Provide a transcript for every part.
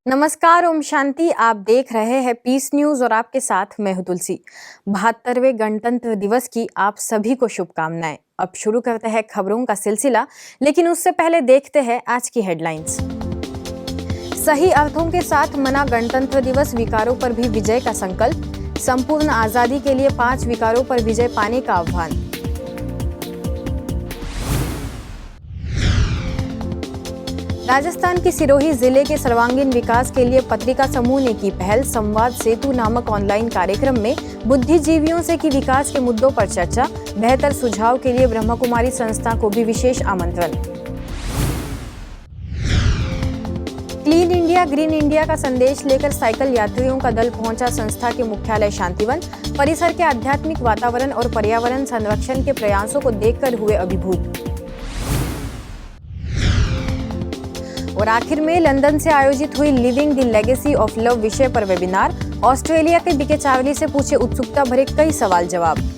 नमस्कार, ओम शांति। आप देख रहे हैं पीस न्यूज और आपके साथ मैं हूं तुलसी। 72वें गणतंत्र दिवस की आप सभी को शुभकामनाएं। अब शुरू करते हैं खबरों का सिलसिला, लेकिन उससे पहले देखते हैं आज की हेडलाइंस। सही अर्थों के साथ मना गणतंत्र दिवस, विकारों पर भी विजय का संकल्प। संपूर्ण आजादी के लिए 5 विकारों पर विजय पाने का आह्वान। राजस्थान के सिरोही जिले के सर्वांगीण विकास के लिए पत्रिका समूह ने की पहल। संवाद सेतु नामक ऑनलाइन कार्यक्रम में बुद्धिजीवियों से की विकास के मुद्दों पर चर्चा। बेहतर सुझाव के लिए ब्रह्मा कुमारी संस्था को भी विशेष आमंत्रण। क्लीन इंडिया ग्रीन इंडिया का संदेश लेकर साइकिल यात्रियों का दल पहुंचा संस्था के मुख्यालय शांतिवन। परिसर के आध्यात्मिक वातावरण और पर्यावरण संरक्षण के प्रयासों को देखकर हुए अभिभूत। और आखिर में लंदन से आयोजित हुई living the legacy of love विषय पर वेबिनार। ऑस्ट्रेलिया के बीके चावली से पूछे उत्सुकता भरे कई सवाल जवाब।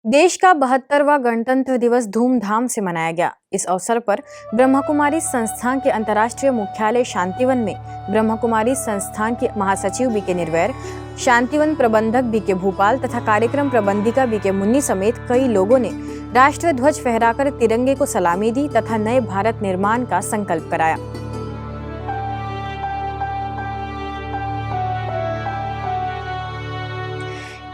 देश का 72वां गणतंत्र दिवस धूमधाम से मनाया गया। इस अवसर पर ब्रह्मा कुमारी संस्थान के अंतर्राष्ट्रीय मुख्यालय शांतिवन में ब्रह्मा कुमारी संस्थान के महासचिव बीके निर्वैर, शांतिवन प्रबंधक बीके भूपाल तथा कार्यक्रम प्रबंधिका बीके मुन्नी समेत कई लोगों ने राष्ट्रीय ध्वज फहराकर तिरंगे को सलामी दी तथा नए भारत निर्माण का संकल्प कराया।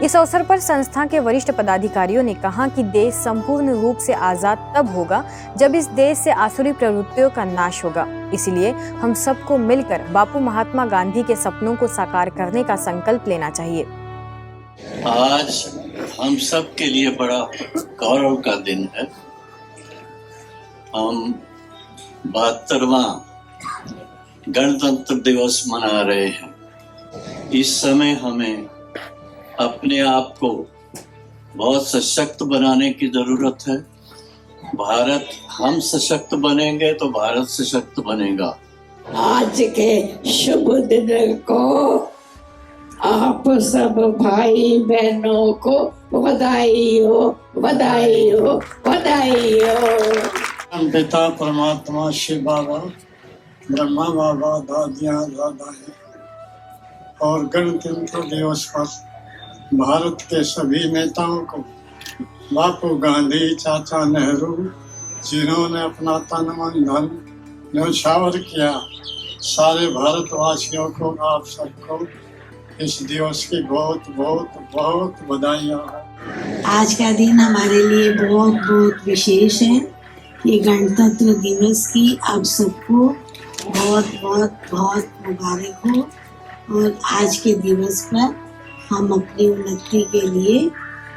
इस अवसर पर संस्था के वरिष्ठ पदाधिकारियों ने कहा कि देश संपूर्ण रूप से आजाद तब होगा जब इस देश से आसुरी प्रवृत्तियों का नाश होगा। इसलिए हम सबको मिलकर बापू महात्मा गांधी के सपनों को साकार करने का संकल्प लेना चाहिए। आज हम सब के लिए बड़ा गौरव का दिन है। हम 72वां गणतंत्र दिवस मना रहे हैं। इस समय हमें अपने आप को बहुत सशक्त बनाने की जरूरत है। भारत, हम सशक्त बनेंगे तो भारत सशक्त बनेगा। आज के शुभ दिन को आप सब भाई बहनों को बधाई हो, बधाई हो, बधाई हो। पिता परमात्मा शिव बाबा, ब्रह्मा बाबा, दादियाँ दादा है और गणतंत्र दिवस पर भारत के सभी नेताओं को, बापू गांधी, चाचा नेहरू, जिन्होंने अपना तन मन धन न्यौछावर किया, सारे भारतवासियों को, आप सबको इस दिवस की बहुत बहुत बहुत बधाइयाँ। आज का दिन हमारे लिए बहुत बहुत विशेष है। ये गणतंत्र दिवस की आप सबको बहुत बहुत बहुत मुबारक हो। और आज के दिवस पर हम अपनी उन्नति के लिए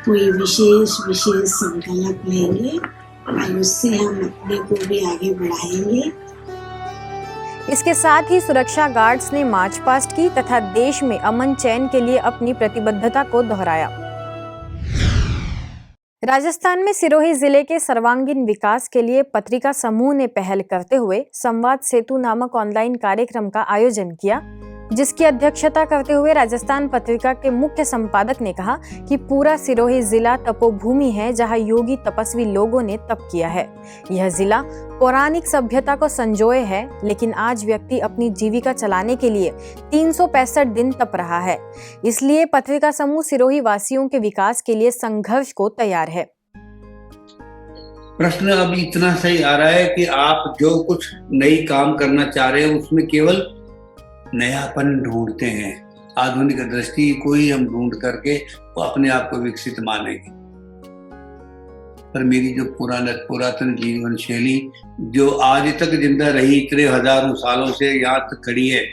कोई विशेष संकल्प लेंगे और उससे हम अपने को भी आगे बढ़ाएंगे। इसके साथ ही सुरक्षा गार्ड्स ने मार्च पास्ट की तथा देश में अमन चैन के लिए अपनी प्रतिबद्धता को दोहराया। राजस्थान में सिरोही जिले के सर्वांगीण विकास के लिए पत्रिका समूह ने पहल करते हुए संवाद सेतु नामक ऑनलाइन कार्यक्रम का आयोजन किया, जिसकी अध्यक्षता करते हुए राजस्थान पत्रिका के मुख्य संपादक ने कहा कि पूरा सिरोही जिला तपोभूमि है, जहां योगी तपस्वी लोगों ने तप किया है। यह जिला पौराणिक सभ्यता को संजोए है, लेकिन आज व्यक्ति अपनी जीविका चलाने के लिए 365 दिन तप रहा है। इसलिए पत्रिका समूह सिरोही वासियों के विकास के लिए संघर्ष को तैयार है। प्रश्न अब इतना सही आ रहा है कि आप जो कुछ नई काम करना चाह रहे हैं उसमें केवल नयापन ढूंढते हैं। आधुनिक दृष्टि को ही हम ढूंढ करके वो अपने आप को विकसित मानेंगे। पर मेरी जो पुरातन जीवन शैली जो आज तक जिंदा रही, इतने हजारों सालों से यहाँ तक खड़ी है,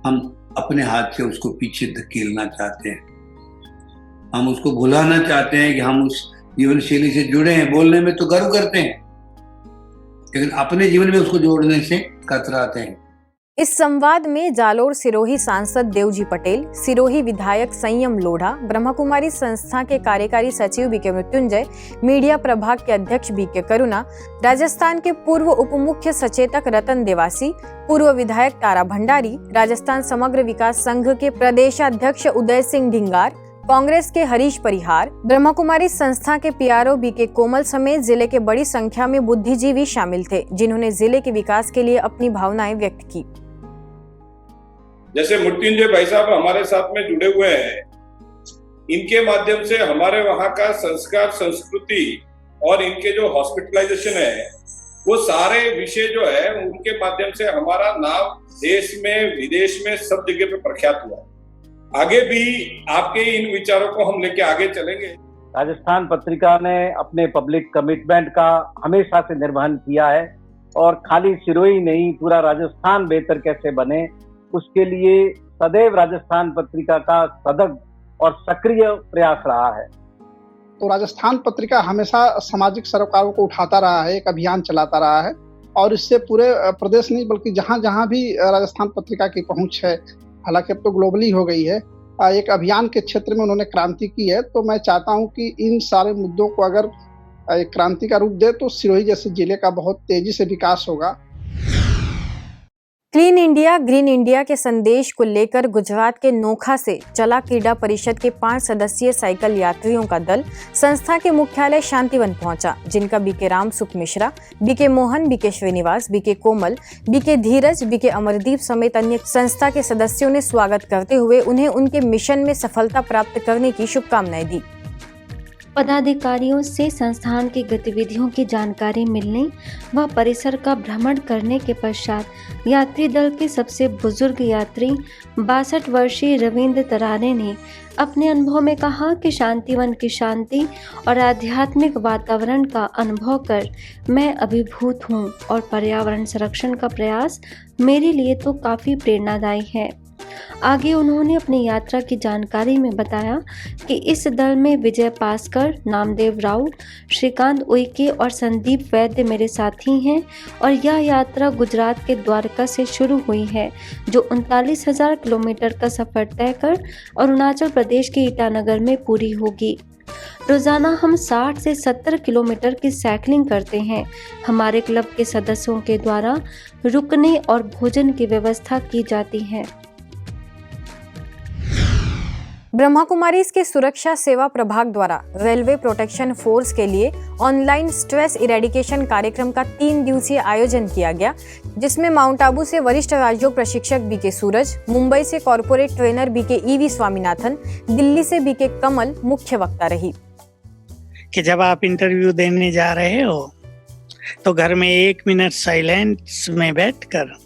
हम अपने हाथ से उसको पीछे धकेलना चाहते हैं। हम उसको भुलाना चाहते हैं कि हम उस जीवन शैली से जुड़े हैं। बोलने में तो गर्व करते हैं, लेकिन अपने जीवन में उसको जोड़ने से कतराते हैं। इस संवाद में जालोर सिरोही सांसद देवजी पटेल, सिरोही विधायक संयम लोढ़ा, ब्रह्मा कुमारी संस्था के कार्यकारी सचिव बीके मृत्युंजय, मीडिया प्रभाग के अध्यक्ष बीके करुणा, राजस्थान के पूर्व उप मुख्य सचेतक रतन देवासी, पूर्व विधायक तारा भंडारी, राजस्थान समग्र विकास संघ के प्रदेशाध्यक्ष उदय सिंह ढिंगार, कांग्रेस के हरीश परिहार, ब्रह्मा कुमारी संस्था के पीआरओ बीके कोमल समेत जिले के बड़ी संख्या में बुद्धिजीवी शामिल थे, जिन्होंने जिले के विकास के लिए अपनी भावनाएं व्यक्त की। जैसे मृत्युंजय भाई साहब हमारे साथ में जुड़े हुए हैं, इनके माध्यम से हमारे वहाँ का संस्कार, संस्कृति और इनके जो हॉस्पिटलाइजेशन है, वो सारे विषय जो है उनके माध्यम से हमारा नाम देश में, विदेश में, सब जगह पे प्रख्यात हुआ है। आगे भी आपके इन विचारों को हम लेके आगे चलेंगे। राजस्थान पत्रिका ने अपने पब्लिक कमिटमेंट का हमेशा से निर्वहन किया है और खाली सिरोही नहीं, पूरा राजस्थान बेहतर कैसे बने, उसके लिए सदैव राजस्थान पत्रिका का सतत और सक्रिय प्रयास रहा है। तो राजस्थान पत्रिका हमेशा सामाजिक सरोकारों को उठाता रहा है, एक अभियान चलाता रहा है और इससे पूरे प्रदेश नहीं बल्कि जहाँ जहाँ भी राजस्थान पत्रिका की पहुँच है, हालांकि अब तो ग्लोबली हो गई है, एक अभियान के क्षेत्र में उन्होंने क्रांति की है। तो मैं चाहता हूं कि इन सारे मुद्दों को अगर एक क्रांति का रूप दे तो सिरोही जैसे जिले का बहुत तेजी से विकास होगा। क्लीन इंडिया ग्रीन इंडिया के संदेश को लेकर गुजरात के नोखा से चला क्रीड़ा परिषद के 5 सदस्यीय साइकिल यात्रियों का दल संस्था के मुख्यालय शांतिवन पहुंचा, जिनका B K Ram Sukh Mishra, B K Mohan, B K Srinivas, B K Komal, B K Dheeraj, B K Amardeep समेत अन्य संस्था के सदस्यों ने स्वागत करते हुए उन्हें उनके मिशन में सफलता प्राप्त करने की शुभकामनाएं दी। पदाधिकारियों से संस्थान की गतिविधियों की जानकारी मिलने व परिसर का भ्रमण करने के पश्चात यात्री दल के सबसे बुजुर्ग यात्री 62 वर्षीय रविंद्र तराने ने अपने अनुभव में कहा कि शांतिवन की शांति और आध्यात्मिक वातावरण का अनुभव कर मैं अभिभूत हूँ और पर्यावरण संरक्षण का प्रयास मेरे लिए तो काफ़ी प्रेरणादायी है। आगे उन्होंने अपनी यात्रा की जानकारी में बताया कि इस दल में विजय पासकर, नामदेव राउत, श्रीकांत उइके और संदीप वैद्य मेरे साथी हैं और यह यात्रा गुजरात के द्वारका से शुरू हुई है, जो 39,000 किलोमीटर का सफर तय कर अरुणाचल प्रदेश के ईटानगर में पूरी होगी। रोजाना हम 60 से 70 किलोमीटर की साइकिलिंग करते हैं। हमारे क्लब के सदस्यों के द्वारा रुकने और भोजन की व्यवस्था की जाती है। ब्रह्मा कुमारीज के सुरक्षा सेवा प्रभाग द्वारा रेलवे प्रोटेक्शन फोर्स के लिए ऑनलाइन स्ट्रेस इरेडिकेशन कार्यक्रम का 3 दिवसीय आयोजन किया गया, जिसमें माउंट आबू से वरिष्ठ राजयोग प्रशिक्षक बीके सूरज, मुंबई से corporate trainer BK EV Swaminathan, Delhi से बीके कमल मुख्य वक्ता रही। कि जब आप इंटरव्यू देने जा रहे हो तो घर में 1 मिनट साइलेंस में बैठकर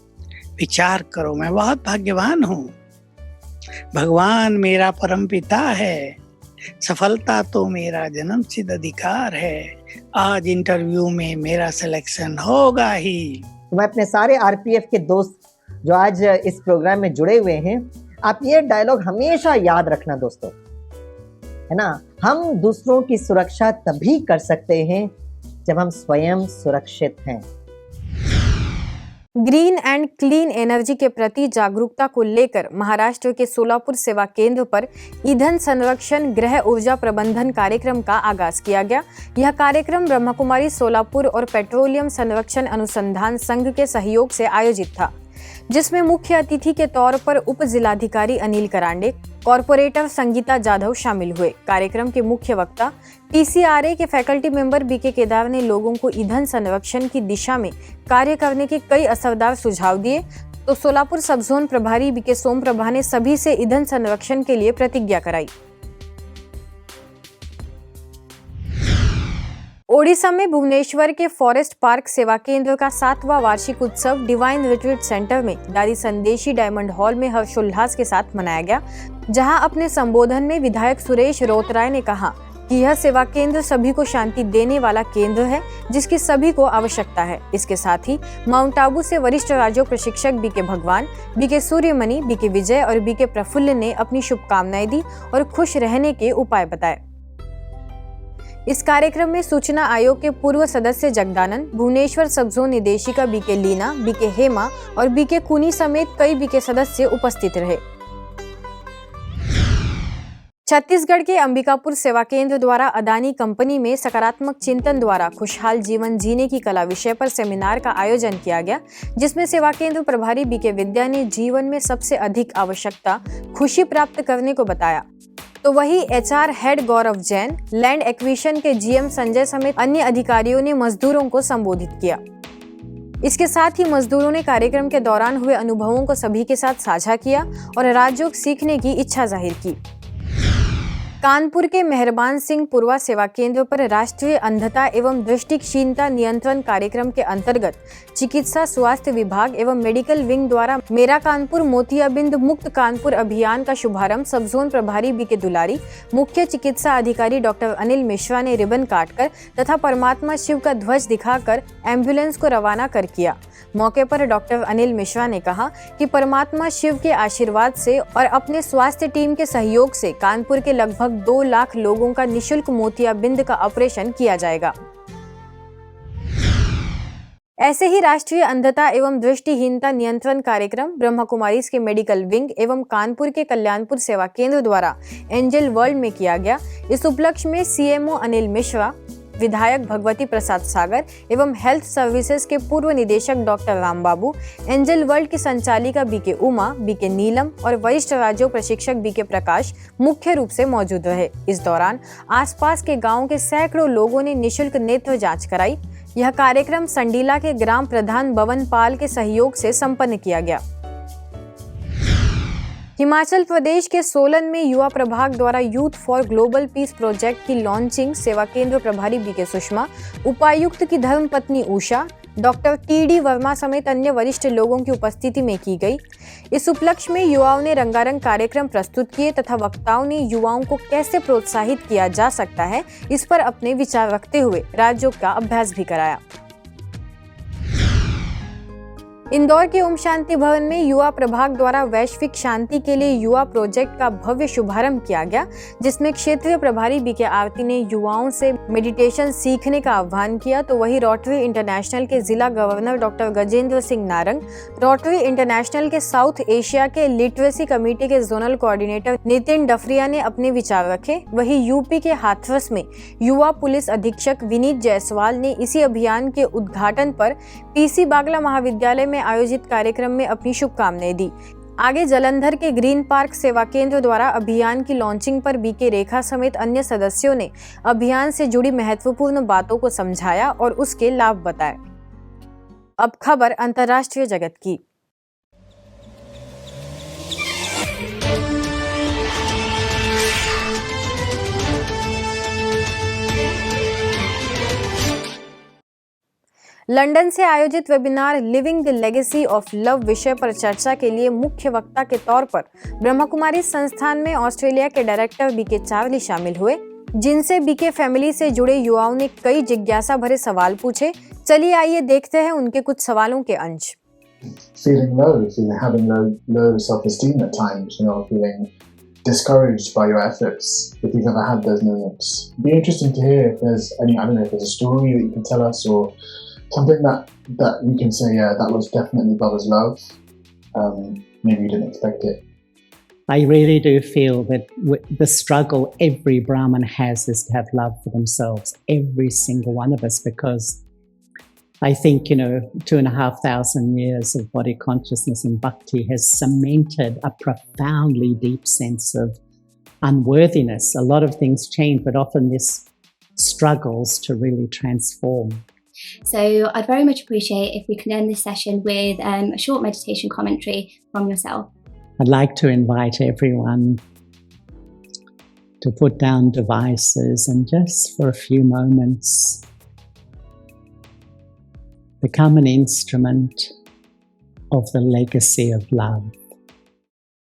विचार करो, मैं बहुत भाग्यवान हूँ, भगवान मेरा परमपिता है, सफलता तो मेरा जन्मसिद्ध अधिकार है, आज इंटरव्यू में मेरा सिलेक्शन होगा ही। मैं अपने सारे आरपीएफ के दोस्त जो आज इस प्रोग्राम में जुड़े हुए हैं, आप ये डायलॉग हमेशा याद रखना दोस्तों, है ना। हम दूसरों की सुरक्षा तभी कर सकते हैं जब हम स्वयं सुरक्षित हैं। ग्रीन एंड क्लीन एनर्जी के प्रति जागरूकता को लेकर महाराष्ट्र के सोलापुर सेवा केंद्र पर ईंधन संरक्षण गृह ऊर्जा प्रबंधन कार्यक्रम का आगाज किया गया। यह कार्यक्रम ब्रह्मा कुमारी सोलापुर और पेट्रोलियम संरक्षण अनुसंधान संघ के सहयोग से आयोजित था, जिसमें मुख्य अतिथि के तौर पर उप जिलाधिकारी अनिल करांडे, कॉर्पोरेटर संगीता जाधव शामिल हुए। कार्यक्रम के मुख्य वक्ता पीसीआरए के फैकल्टी मेंबर बीके केदार ने लोगों को ईंधन संरक्षण की दिशा में कार्य करने के कई असरदार सुझाव दिए, तो सोलापुर सब जोन प्रभारी बीके सोम प्रभा ने सभी से ईंधन संरक्षण के लिए प्रतिज्ञा कराई। ओडिशा में भुवनेश्वर के फॉरेस्ट पार्क सेवा केंद्र का 7वां वार्षिक उत्सव डिवाइन रिट्रीट सेंटर में दादी संदेशी डायमंड हॉल में हर्षोल्लास के साथ मनाया गया, जहां अपने संबोधन में विधायक सुरेश रोतराय ने कहा कि यह सेवा केंद्र सभी को शांति देने वाला केंद्र है, जिसकी सभी को आवश्यकता है। इसके साथ ही माउंट आबू से वरिष्ठ राजयोग प्रशिक्षक बीके भगवान, बीके सूर्यमणि, बीके विजय और बीके प्रफुल्ल ने अपनी शुभकामनाएं दी और खुश रहने के उपाय बताए। इस कार्यक्रम में सूचना आयोग के पूर्व सदस्य जगदानंद, भुवनेश्वर सब जोन निदेशिका बीके लीना, बीके हेमा और बीके कुनी समेत कई बीके सदस्य उपस्थित रहे। छत्तीसगढ़ के अंबिकापुर सेवा केंद्र द्वारा अदानी कंपनी में सकारात्मक चिंतन द्वारा खुशहाल जीवन जीने की कला विषय पर सेमिनार का आयोजन किया गया, जिसमें सेवा केंद्र प्रभारी बीके विद्या ने जीवन में सबसे अधिक आवश्यकता खुशी प्राप्त करने को बताया, तो वही HR हेड गौरव जैन, लैंड एक्विजिशन के GM संजय समेत अन्य अधिकारियों ने मजदूरों को संबोधित किया। इसके साथ ही मजदूरों ने कार्यक्रम के दौरान हुए अनुभवों को सभी के साथ साझा किया और राजयोग सीखने की इच्छा जाहिर की। कानपुर के मेहरबान सिंह पुरवा सेवा केंद्र पर राष्ट्रीय अंधता एवं दृष्टिक्षीणता नियंत्रण कार्यक्रम के अंतर्गत चिकित्सा स्वास्थ्य विभाग एवं मेडिकल विंग द्वारा मेरा कानपुर मोतियाबिंद मुक्त कानपुर अभियान का शुभारंभ सब जोन प्रभारी बीके दुलारी, मुख्य चिकित्सा अधिकारी डॉक्टर अनिल मिश्रा ने रिबन काटकर तथा परमात्मा शिव का ध्वज दिखाकर एम्बुलेंस को रवाना कर किया। मौके पर डॉक्टर अनिल मिश्रा ने कहा कि परमात्मा शिव के आशीर्वाद से और अपने स्वास्थ्य टीम के सहयोग से कानपुर के लगभग 2 लाख लोगों का निशुल्क मोतियाबिंद का ऑपरेशन किया जाएगा। ऐसे ही राष्ट्रीय अंधता एवं दृष्टिहीनता नियंत्रण कार्यक्रम ब्रह्मा कुमारीज के मेडिकल विंग एवं कानपुर के कल्याणपुर सेवा केंद्र द्वारा एंजल वर्ल्ड में किया गया। इस उपलक्ष्य में CMO अनिल मिश्रा, विधायक भगवती प्रसाद सागर एवं हेल्थ सर्विसेज के पूर्व निदेशक डॉक्टर रामबाबू, एंजल वर्ल्ड की संचालिका बीके उमा, बीके नीलम और वरिष्ठ राज्यों प्रशिक्षक बीके प्रकाश मुख्य रूप से मौजूद रहे। इस दौरान आसपास के गांवों के सैकड़ों लोगों ने निशुल्क नेत्र जांच कराई। यह कार्यक्रम संडीला के ग्राम प्रधान बवन पाल के सहयोग से संपन्न किया गया। हिमाचल प्रदेश के सोलन में युवा प्रभाग द्वारा youth for global piece project की लॉन्चिंग सेवा केंद्र प्रभारी बीके सुषमा, उपायुक्त की धर्मपत्नी उषा, डॉक्टर TD वर्मा समेत अन्य वरिष्ठ लोगों की उपस्थिति में की गई। इस उपलक्ष्य में युवाओं ने रंगारंग कार्यक्रम प्रस्तुत किए तथा वक्ताओं ने युवाओं को कैसे प्रोत्साहित किया जा सकता है इस पर अपने विचार रखते हुए राजयोग का अभ्यास भी कराया। इंदौर के ओम शांति भवन में युवा प्रभाग द्वारा वैश्विक शांति के लिए युवा प्रोजेक्ट का भव्य शुभारंभ किया गया, जिसमें क्षेत्रीय प्रभारी बीके आरती ने युवाओं से मेडिटेशन सीखने का आह्वान किया, तो वही रोटरी इंटरनेशनल के जिला governor doctor Gajendra Singh Narang, rotary international के साउथ एशिया के लिटरेसी कमेटी के जोनल कोऑर्डिनेटर नितिन डफरिया ने अपने विचार रखे। वही यूपी के हाथरस में युवा पुलिस अधीक्षक विनीत जायसवाल ने इसी अभियान के उद्घाटन पर PC बागला महाविद्यालय में आयोजित कार्यक्रम में अपनी शुभकामनाएं दी। आगे जालंधर के ग्रीन पार्क सेवा केंद्र द्वारा अभियान की लॉन्चिंग पर बीके रेखा समेत अन्य सदस्यों ने अभियान से जुड़ी महत्वपूर्ण बातों को समझाया और उसके लाभ बताए। अब खबर अंतर्राष्ट्रीय जगत की। लंदन से आयोजित webinar living the legacy of love विषय पर चर्चा के लिए मुख्य वक्ता के तौर पर ब्रह्मा कुमारी संस्थान में ऑस्ट्रेलिया के डायरेक्टर बीके चार्ली शामिल हुए, जिनसे बीके फैमिली से जुड़े युवाओं ने कई जिज्ञासा भरे सवाल पूछे। चलिए आइए देखते हैं उनके कुछ सवालों के अंश। Feeling low, having low self-esteem at times, feeling discouraged by your efforts, if you've ever had those moments. It'd be interesting to hear if there's any, I don't know, if there's a story that you can tell us or something that you can say, yeah, that was definitely Baba's love. Maybe you didn't expect it. I really do feel that the struggle every Brahmin has is to have love for themselves, every single one of us, because I think, 2,500 years of body consciousness and bhakti has cemented a profoundly deep sense of unworthiness. A lot of things change, but often this struggles to really transform. So I'd very much appreciate if we could end this session with a short meditation commentary from yourself. I'd like to invite everyone to put down devices and just for a few moments become an instrument of the legacy of love.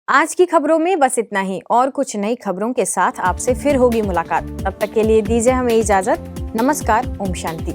आज की खबरों में बस इतना ही, और कुछ नई खबरों के साथ आपसे फिर होगी मुलाकात। तब तक के लिए दीजिए हमें इजाजत। नमस्कार, ओम शांति।